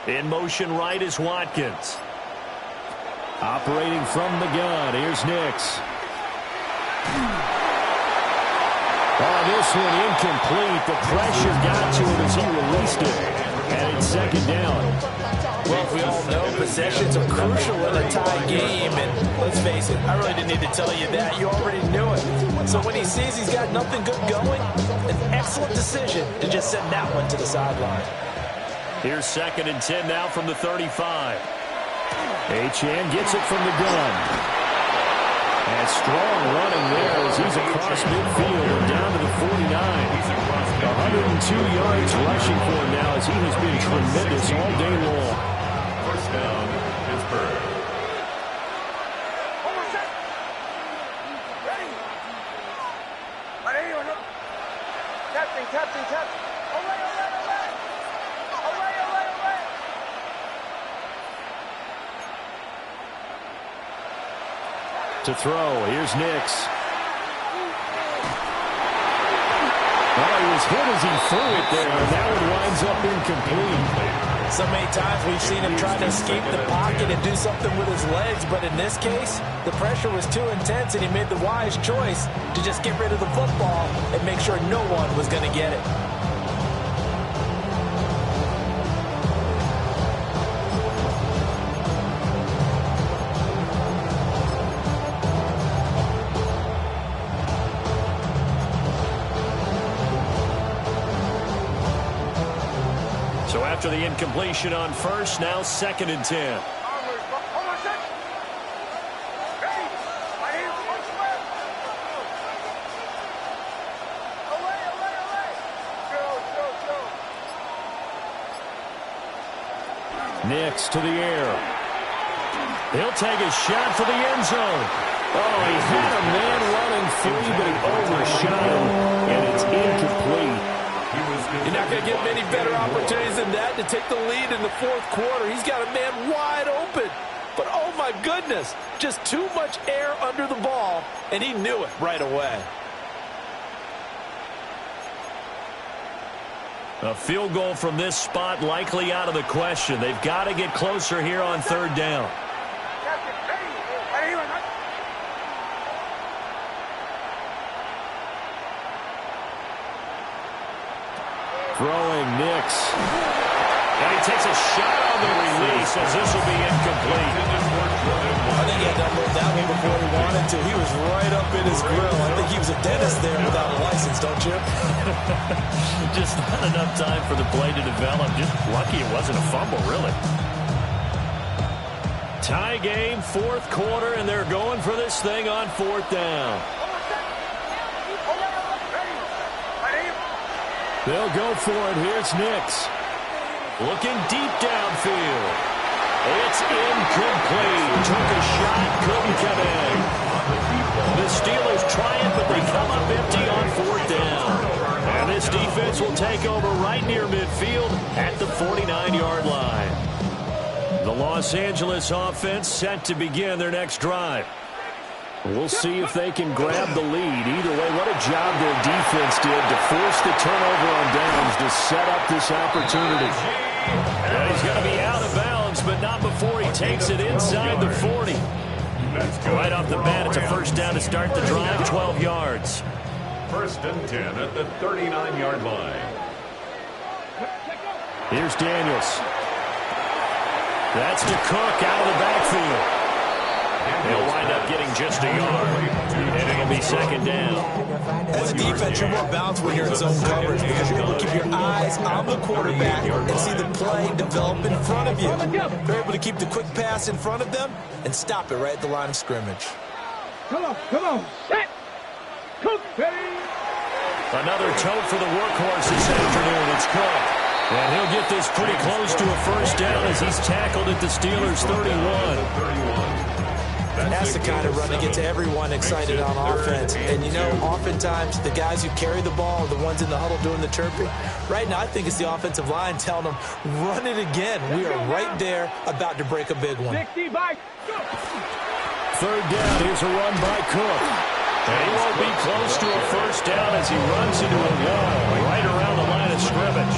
B: In motion right is Watkins. Operating from the gun, here's Nix. Oh, this one incomplete. The pressure got to him as he released it. And it's second down.
G: Well, we all know possessions are crucial in a tie game, and let's face it, I really didn't need to tell you that. You already knew it. So when he sees he's got nothing good going, an excellent decision to just send that one to the sideline.
B: Here's 2nd and 10 now from the 35. Achane gets it from the gun. And strong running there as he's across midfield and down to the 49. 102 yards rushing for him now as he has been tremendous all day long.
C: First down, Pittsburgh.
B: To throw, here's Nix. Well, he was hit as he threw it there, and that one winds up incomplete.
D: So many times we've seen him try to escape the pocket and do something with his legs, but in this case, the pressure was too intense and he made the wise choice to just get rid of the football and make sure no one was going to get it.
B: So after the incompletion on first, now 2nd and 10. Nix to the air. He'll take a shot for the end zone. Oh, he had a man running free, but he overshot him, and it's incomplete.
G: You're not going to get many better opportunities than that to take the lead in the 4th quarter. He's got a man wide open. But, oh, my goodness, just too much air under the ball, and he knew it right away.
B: A field goal from this spot likely out of the question. They've got to get closer here on 3rd down. Throwing Nix. And he takes a shot on the release as this will be incomplete.
D: I think he had to unload that one before he wanted to. He was right up in his grill. I think he was a dentist there without a license, don't you?
B: Just not enough time for the play to develop. Just lucky it wasn't a fumble, really. Tie game, 4th quarter, and they're going for this thing on 4th down. They'll go for it. Here's Nix. Looking deep downfield. It's incomplete. Took a shot, couldn't come in. The Steelers try it, but they come up empty on 4th down. And this defense will take over right near midfield at the 49-yard line. The Los Angeles offense set to begin their next drive. We'll see if they can grab the lead. Either way, what a job their defense did to force the turnover on downs to set up this opportunity. And he's going to be out of bounds, but not before he takes it inside the 40. Right off the bat, it's a 1st down to start the drive, 12 yards.
C: 1st and 10 at the 39-yard line.
B: Here's Daniels. That's to Cook out of the backfield. They'll wind up getting just a yard, and it'll be 2nd down.
D: As a defense, you're more balanced when you're in zone coverage because you're able to keep your eyes on the quarterback and see the play develop in front of you. They're able to keep the quick pass in front of them and stop it right at the line of scrimmage.
E: Come on, set, Cook,
B: Another tote for the workhorse this afternoon. It's Cook. And he'll get this pretty close to a 1st down as he's tackled at the Steelers' 31.
D: That's the kind of run that gets everyone excited on offense. And, you know, oftentimes the guys who carry the ball are the ones in the huddle doing the chirping. Right now, I think it's the offensive line telling them, run it again. We are right there about to break a big one.
E: 60 by
B: 3rd down. Here's a run by Cook. And he won't be close to a 1st down as he runs into a wall right around the line of scrimmage.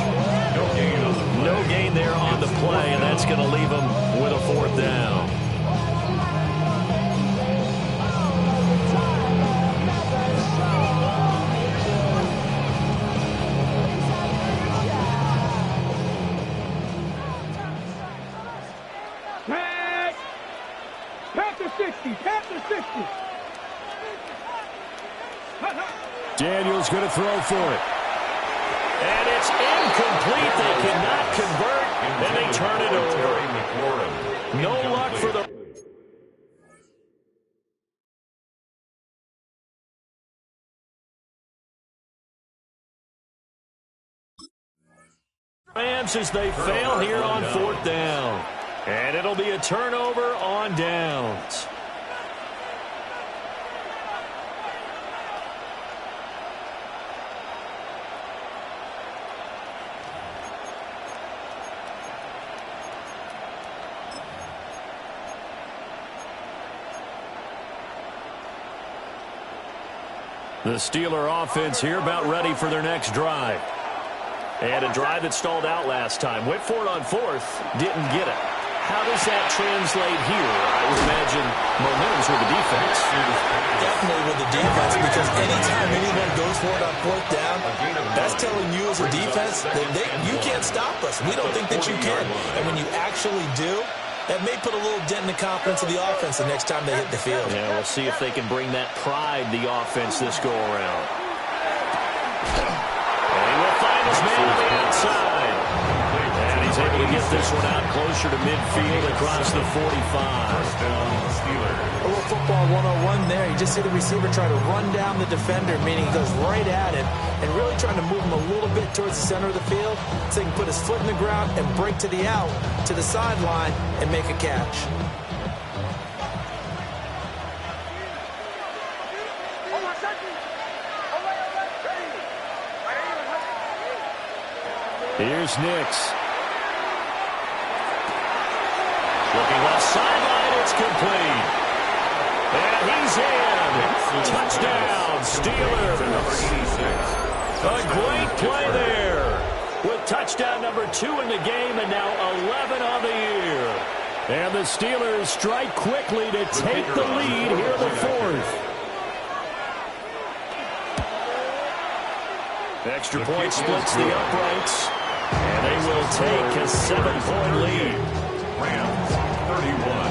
B: No gain there on the play, and that's going to leave him with a 4th down.
E: Panther 60, Panther 60.
B: Daniels going to throw for it. And it's incomplete. They cannot convert, and they turn it over. No luck for the Rams as they fail here on 4th down. And it'll be a turnover on downs. The Steeler offense here about ready for their next drive. And a drive that stalled out last time. Went for it on fourth, didn't get it. How does that translate here? I would imagine momentum's with the defense.
D: Definitely with the defense, because anytime anyone goes for it on fourth down, that's telling you as a defense that you can't stop us. We don't think that you can. And when you actually do, that may put a little dent in the confidence of the offense the next time they hit the field.
B: Yeah, we'll see if they can bring that pride, the offense, this go-around. And he will find his man on the outside. And he's able to get this one out closer to midfield across the 45.
D: A little football 101 there. You just see the receiver try to run down the defender, meaning he goes right at him and really trying to move him a little bit towards the center of the field so he can put his foot in the ground and break to the out, to the sideline, and make a catch.
B: Here's Nix. Looking left sideline, it's complete. And he's in. Touchdown, Steelers. A great play there. With touchdown number 2 in the game and now 11 on the year. And the Steelers strike quickly to take the lead here in the fourth. Extra point splits the uprights. And they will take a 7-point lead.
C: Rams, 31.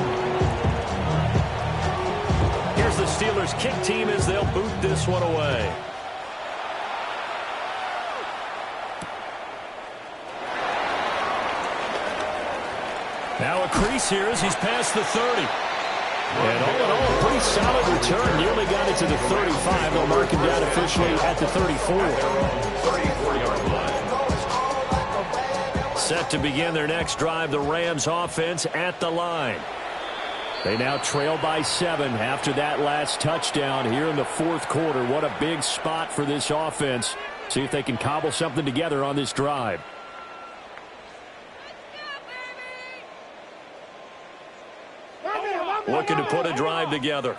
B: Here's the Steelers kick team as they'll boot this one away. Now a crease here as he's past the 30. And all in all, a pretty solid return. Nearly got it to the 35. They'll mark him down officially at the 34.
C: 34-yard line.
B: Set to begin their next drive, the Rams offense at the line. They now trail by 7 after that last touchdown here in the fourth quarter. What a big spot for this offense. See if they can cobble something together on this drive. Looking to put a drive together.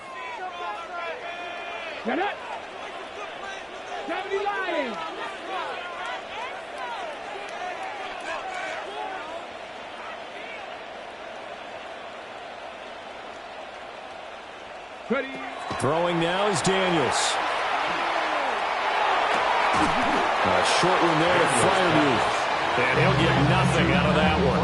B: Throwing now is Daniels. A short one there to Fryerview. And he'll get nothing out of that one.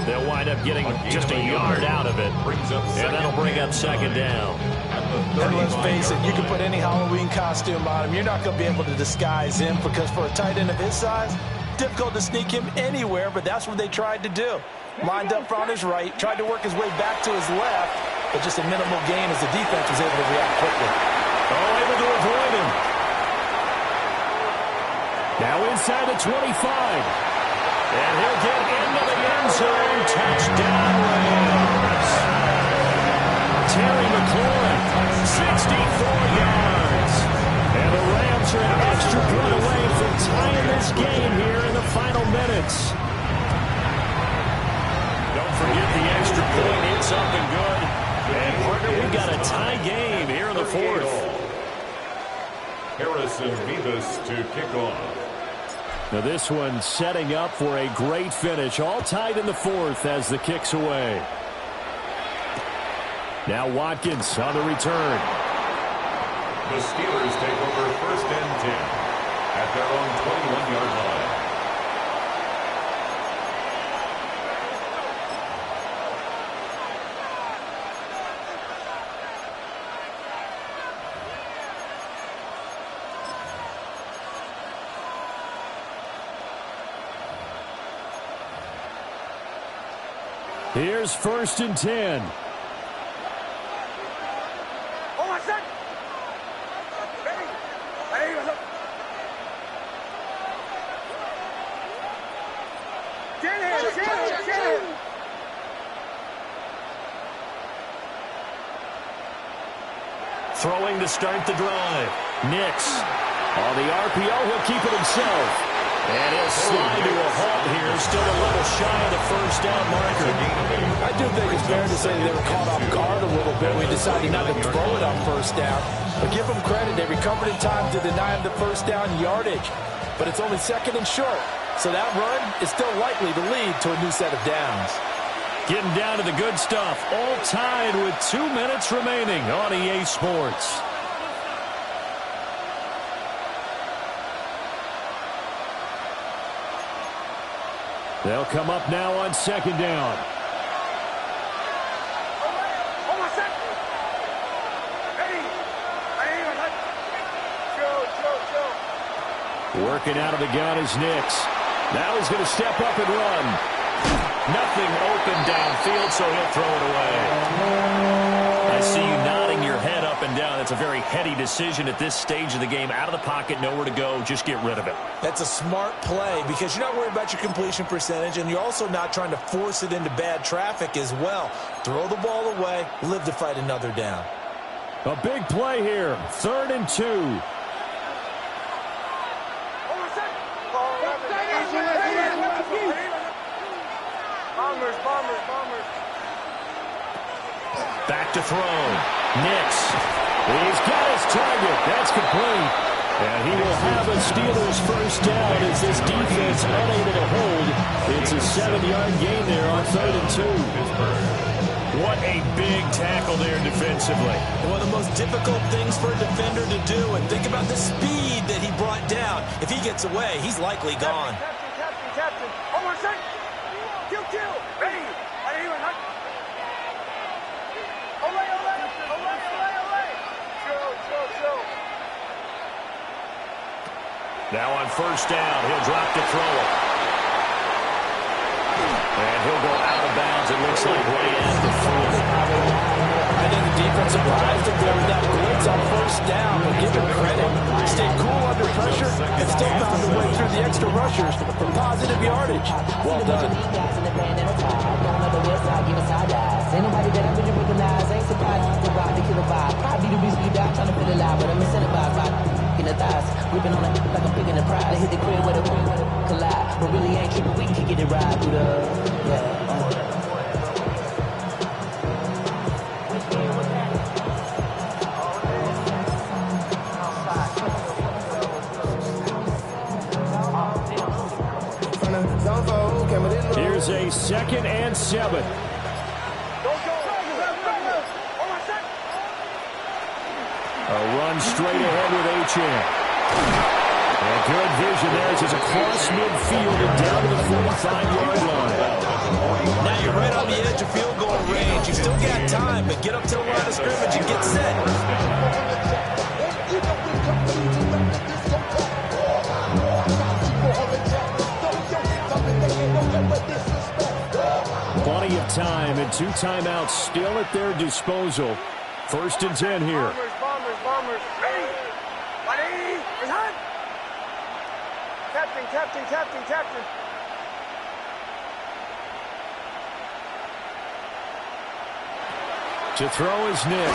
B: They'll wind up getting just a yard out of it. And that'll bring up second down.
D: And let's face it, you can put any Halloween costume on him. You're not going to be able to disguise him because for a tight end of his size, difficult to sneak him anywhere, but that's what they tried to do. Lined up on his right, tried to work his way back to his left, but just a minimal gain as the defense was able to react quickly.
B: Oh, able to avoid him. Now inside the 25. And he'll get into the end zone. Touchdown, Rams. Terry McLaurin, 64 yards. And the Rams are an extra point away from tying this game here in the final minutes. Don't forget the extra point. It's up and good. And, partner, we've got a tie game here in the fourth.
C: Harrison Vivas to kick off.
B: Now this one setting up for a great finish. All tied in the fourth as the kick's away. Now Watkins on the return.
C: The Steelers take over 1st and 10 at their own 21-yard line.
B: Here's 1st and 10. Throwing to start the drive. Nix. On the RPO, he'll keep it himself. And he'll slide to a halt here. Still a little shy of the first down marker.
D: I do think it's fair to say they were caught off guard a little bit. We decided not to throw it on first down. But give them credit. They recovered in time to deny him the first down yardage.
G: but it's only second and short. So that run is still likely to lead to a new set of downs.
B: Getting down to the good stuff. All tied with 2 minutes remaining on EA Sports. They'll come up now on second down. Working out of the gun is Nix. Now he's going to step up and run. Nothing open downfield, so he'll throw it away. I see you nodding your head up and down. That's a very heady decision at this stage of the game. Out of the pocket, nowhere to go. Just get rid of it.
D: That's a smart play because you're not worried about your completion percentage, and you're also not trying to force it into bad traffic as well. Throw the ball away, live to fight another down.
B: A big play here. 3rd and 2. Back to throw. Nix. He's got his target. That's complete. And he will have a Steelers first down as this defense unable to hold. It's a 7-yard gain there on 3rd and 2. What a big tackle there defensively.
D: One of the most difficult things for a defender to do. And think about the speed that he brought down. If he gets away, he's likely gone.
E: Captain. Hold on a second. Kill. Ready.
B: Now on first down, he'll drop to throw it. And he'll go out of bounds, it looks like, right at the 4.
G: I think the defense surprised him there with that blitz on first down, but give him credit. He stayed cool under pressure and still found a way through the extra rushers for positive yardage. Well done.
H: Anybody that I really recognize ain't surprised to rob to kill a vibe. Probably the reason you die trying to feel alive, but I'm incentivized by in the thighs. Whipping on it like I'm picking the pride. I hit the crib with a collide, but really ain't tripping. We can get it right through the
B: Here's a 2nd and 7. A run straight ahead with Achane. And good vision there as it's across midfield and down to the 45-yard line.
D: Now you're right on the edge of field goal range. You still got time, but get up to the line of scrimmage and get set.
B: Plenty of time and 2 timeouts still at their disposal. 1st and 10 here.
E: Bombers. Ready. It's hot. Captain.
B: To throw is Nix.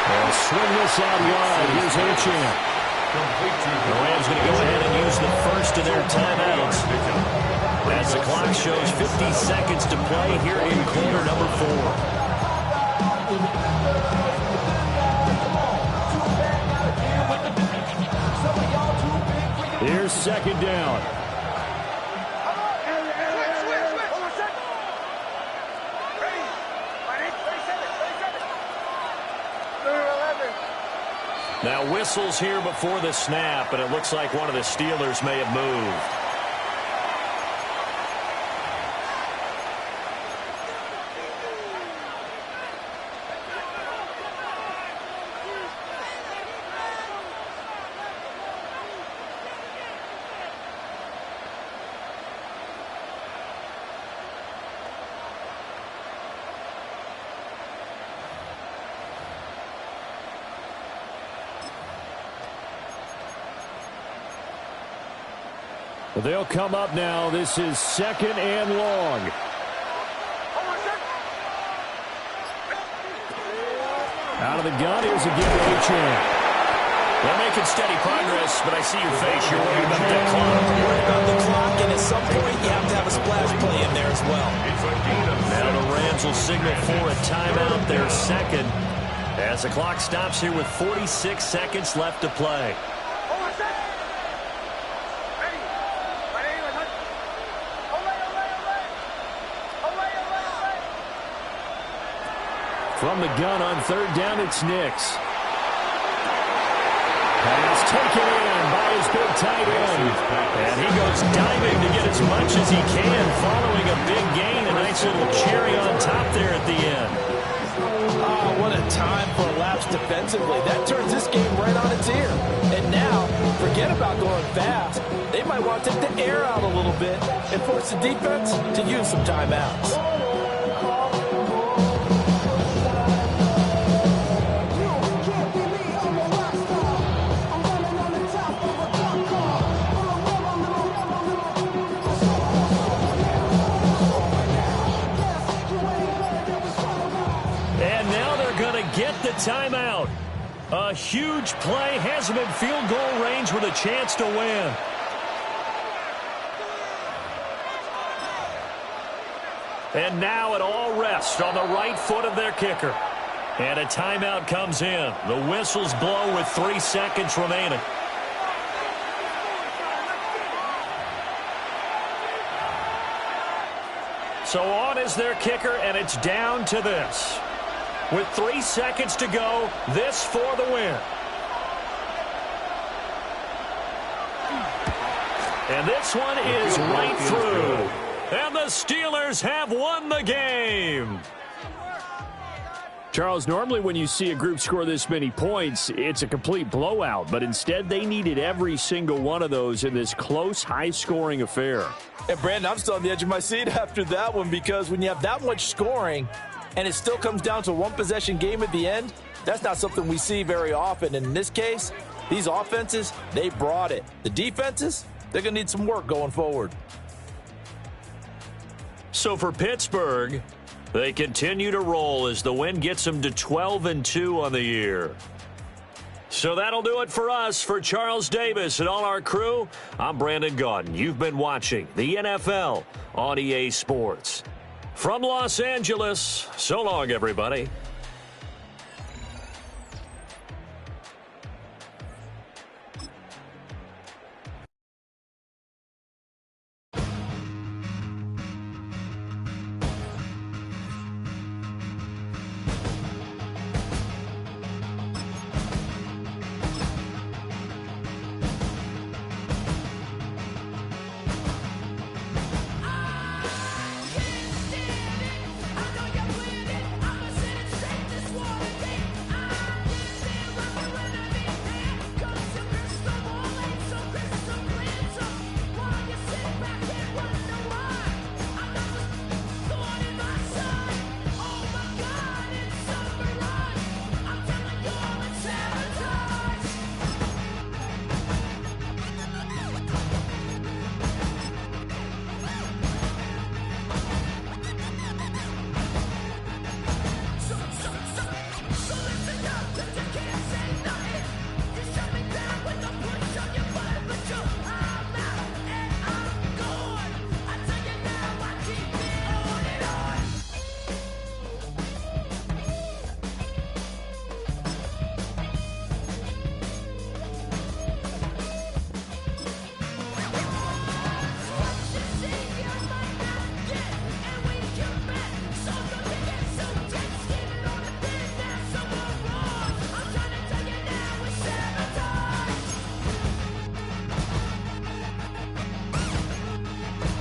B: And swing this out wide. Here's Achane. The Rams going to go ahead and use the first of their timeouts. As the clock shows 50 seconds to play here in quarter number 4. Here's 2nd down. Now whistles here before the snap, and it looks like one of the Steelers may have moved. They'll come up now. This is 2nd and long. Out of the gun, here's a give to Achane. They're making steady progress, but I see your face. You're worried about that clock.
D: Worried about the clock, and at some point you have to have a splash play in there as well.
B: Now the Rams will signal for a timeout, their 2nd, as the clock stops here with 46 seconds left to play. From the gun on third down, it's Nix. Pass taken in by his big tight end. And he goes diving to get as much as he can following a big gain. A nice little cherry on top there at the end.
G: Oh, what a time for a lapse defensively. That turns this game right on its ear. And now, forget about going fast. They might want to take the air out a little bit and force the defense to use some timeouts.
B: Get the timeout. A huge play has him in field goal range with a chance to win. And now it all rests on the right foot of their kicker. And a timeout comes in. The whistles blow with 3 seconds remaining. So on is their kicker, and it's down to this. With 3 seconds to go, this for the win. And this one is right through. And the Steelers have won the game. Charles, normally when you see a group score this many points, it's a complete blowout. But instead, they needed every single one of those in this close, high-scoring affair.
G: And, Brandon, I'm still on the edge of my seat after that one because when you have that much scoring and it still comes down to a one-possession game at the end, that's not something we see very often. And in this case, these offenses, they brought it. The defenses, they're going to need some work going forward.
B: So for Pittsburgh, they continue to roll as the win gets them to 12-2 on the year. So that'll do it for us. For Charles Davis and all our crew, I'm Brandon Gaudin. You've been watching the NFL on EA Sports. From Los Angeles, so long, everybody.